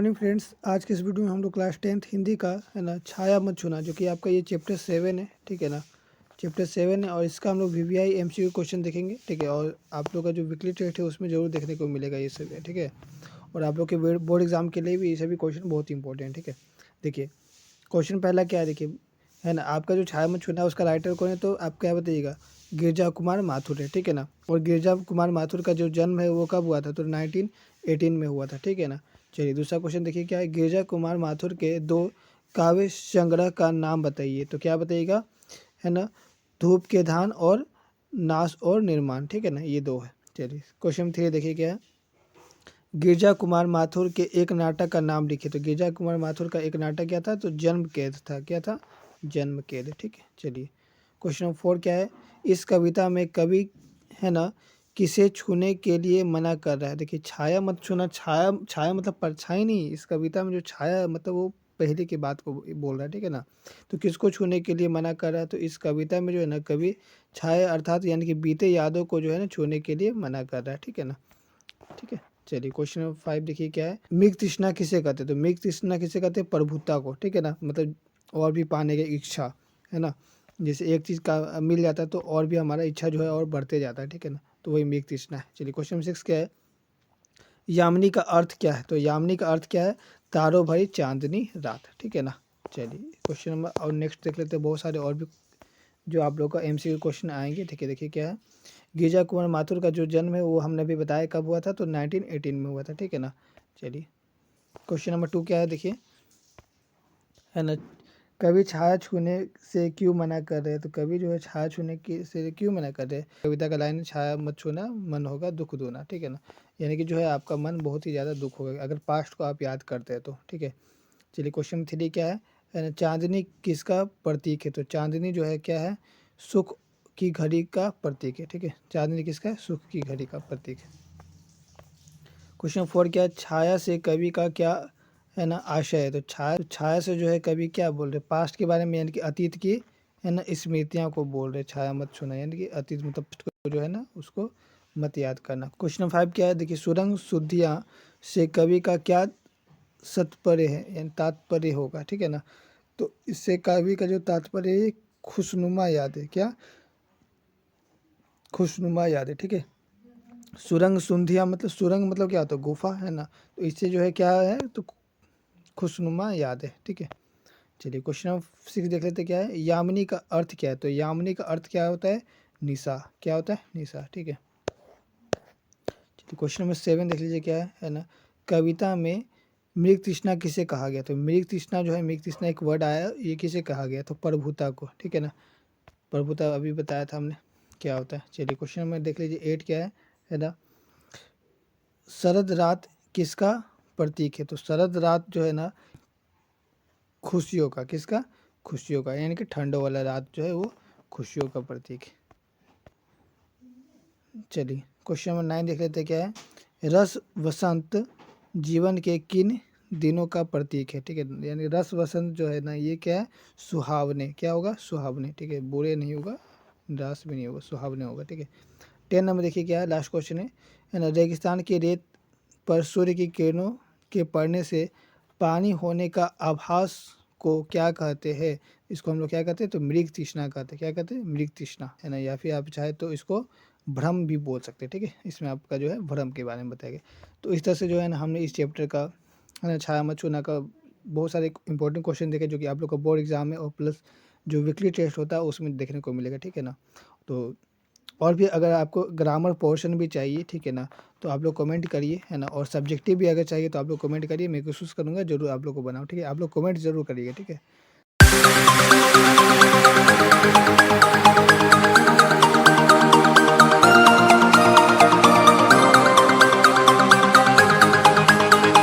Morning friends. आज के इस वीडियो में हम लोग क्लास 10th हिंदी का है ना छाया मत छूना, जो कि आपका ये चैप्टर 7 है। ठीक है ना, चैप्टर 7 है और इसका हम लोग VVI MCQ क्वेश्चन देखेंगे। ठीक है, और आप लोग का जो वीकली टेस्ट है उसमें ज़रूर देखने को मिलेगा ये सब। ठीक है, और आप लोग के बोर्ड एग्जाम के लिए भी ये सभी क्वेश्चन बहुत इंपॉर्टेंट है। ठीक है, देखिए क्वेश्चन पहला क्या है, देखिए है ना, आपका जो छाया मत छूना है उसका राइटर कौन है, तो आप क्या बताइएगा, गिरजा कुमार माथुर है। ठीक है ना, और गिरजा कुमार माथुर का जो जन्म है वो कब हुआ था, तो 1918 में हुआ था। ठीक है ना, चलिए दूसरा क्वेश्चन देखिए क्या है, गिरजा कुमार माथुर के दो काव्य संग्रह का नाम बताइए। तो क्या बताइएगा, है ना, धूप के धान और नाश और निर्माण। ठीक है ना, ये दो है। चलिए क्वेश्चन 3 देखिए क्या है, गिरजा कुमार माथुर के एक नाटक का नाम लिखिए। तो गिरजा कुमार माथुर का एक नाटक क्या था, तो जन्म कैद था। क्या था, जन्म कैद। ठीक है, चलिए क्वेश्चन 4 क्या है, इस कविता में कवि है ना किसे छूने के लिए मना कर रहा है। देखिए छाया मत छूना, छाया छाया मतलब परछाई नहीं, इस कविता में जो छाया मतलब वो पहले की बात को बोल रहा है। ठीक है ना, तो किसको छूने के लिए मना कर रहा है, तो इस कविता में जो है ना कवि छाया अर्थात यानी कि बीते यादों को जो है ना छूने के लिए मना कर रहा है। ठीक है ना, ठीक है। चलिए क्वेश्चन नंबर 5 देखिए क्या है, मृग तृष्णा किसे कहते हैं। तो मृग तृष्णा किसे कहते हैं, प्रभुता को। ठीक है ना, मतलब और भी पाने की इच्छा, है ना, जैसे एक चीज़ का मिल जाता है तो और भी हमारा इच्छा जो है और बढ़ते जाता है। ठीक है ना, तो वही मृग तृष्णा है। चलिए क्वेश्चन नंबर 6 क्या है, यामिनी का अर्थ क्या है। तो यामिनी का अर्थ क्या है, तारों भरी चांदनी रात। ठीक है ना, चलिए क्वेश्चन नंबर और नेक्स्ट देख लेते हैं, बहुत सारे और भी जो आप लोग का MCQ क्वेश्चन आएंगे। ठीक है, देखिए क्या है, गिरजा कुमार माथुर का जो जन्म है वो हमने अभी बताया कब हुआ था, तो 1918 में हुआ था। ठीक है ना, चलिए क्वेश्चन नंबर 2 क्या है, देखिए है ना, कवि छाया छूने से क्यों मना कर रहे हैं। तो कवि जो है छाया छूने की से क्यों मना कर रहे हैं, कविता का लाइन है, छाया मत छूना मन होगा दुख दूना। ठीक है ना, यानी कि जो है आपका मन बहुत ही ज़्यादा दुख होगा अगर पास्ट को आप याद करते हैं तो। ठीक है, चलिए क्वेश्चन 3 क्या है ना, चांदनी किसका प्रतीक है। तो चांदनी जो है क्या है, सुख की घड़ी का प्रतीक है। ठीक है, चांदनी किसका है, सुख की घड़ी का प्रतीक है। क्वेश्चन 4 क्या है, छाया से कवि का क्या है ना आशय है। तो छाया से जो है कवि क्या बोल रहे, पास्ट के बारे में यानी कि अतीत की है ना स्मृतियाँ को बोल रहे, छाया मत छूना यानी कि अतीत मतलब past को जो है ना उसको मत याद करना। क्वेश्चन 5 क्या है, देखिए सुरंग सुधियाँ से कवि का क्या तात्पर्य है, यानी तात्पर्य होगा। ठीक है ना, तो इससे कवि का जो तात्पर्य है खुशनुमा याद है। क्या, खुशनुमा याद है। ठीक है, सुरंग सुंधिया मतलब सुरंग मतलब क्या होता है, गुफा, है ना, तो इससे जो है क्या है, तो खुशनुमा याद है। ठीक है, चलिए क्वेश्चन नंबर 6 देख लेते क्या है, यामिनी का अर्थ क्या है। तो यामिनी का अर्थ क्या होता है, निशा। क्या होता है, निशा। ठीक है, चलिए क्वेश्चन नंबर 7 देख लीजिए क्या है ना, कविता में मृग तृष्णा किसे कहा गया। तो मृग तृष्णा जो है, मृग तृष्णा एक वर्ड आया, ये किसे कहा गया, तो प्रभुता को। ठीक है ना, प्रभुता अभी बताया था हमने क्या होता है। चलिए क्वेश्चन नंबर देख लीजिए 8 क्या है ना, शरद रात किसका प्रतीक है। तो शरद रात जो है ना खुशियों का, किसका, खुशियों का, यानी कि ठंड वाला रात जो है वो खुशियों का प्रतीक है। चलिए क्वेश्चन नंबर 9 देख लेते हैं क्या है, रस वसंत जीवन के किन दिनों का प्रतीक है। ठीक है, यानी रस वसंत जो है ना ये क्या है, सुहावने। क्या होगा, सुहावने। ठीक है, बुरे नहीं होगा, रस भी नहीं होगा, सुहावने होगा। ठीक है, 10 नंबर देखिए क्या है, लास्ट क्वेश्चन है ना, रेगिस्तान की रेत पर सूर्य की किरणों के पड़ने से पानी होने का आभास को क्या कहते हैं। इसको हम लोग क्या कहते हैं, तो मृग तृष्णा कहते हैं। क्या कहते हैं, मृग तृष्णा, है ना, या फिर आप चाहे तो इसको भ्रम भी बोल सकते हैं। ठीक है, इसमें आपका जो है भ्रम के बारे में बताया गया। तो इस तरह से जो है ना हमने इस चैप्टर का है ना छाया मत छूना का बहुत सारे इंपॉर्टेंट क्वेश्चन देखे, जो कि आप लोग का बोर्ड एग्जाम है और प्लस जो वीकली टेस्ट होता है उसमें देखने को मिलेगा। ठीक है ना, तो और भी अगर आपको ग्रामर पोर्शन भी चाहिए, ठीक है ना, तो आप लोग कमेंट करिए, है ना, और सब्जेक्टिव भी अगर चाहिए तो आप लोग कमेंट करिए, मैं कोशिश करूँगा जरूर आप लोग को बनाऊँ। ठीक है, आप लोग कमेंट जरूर करिएगा। ठीक है।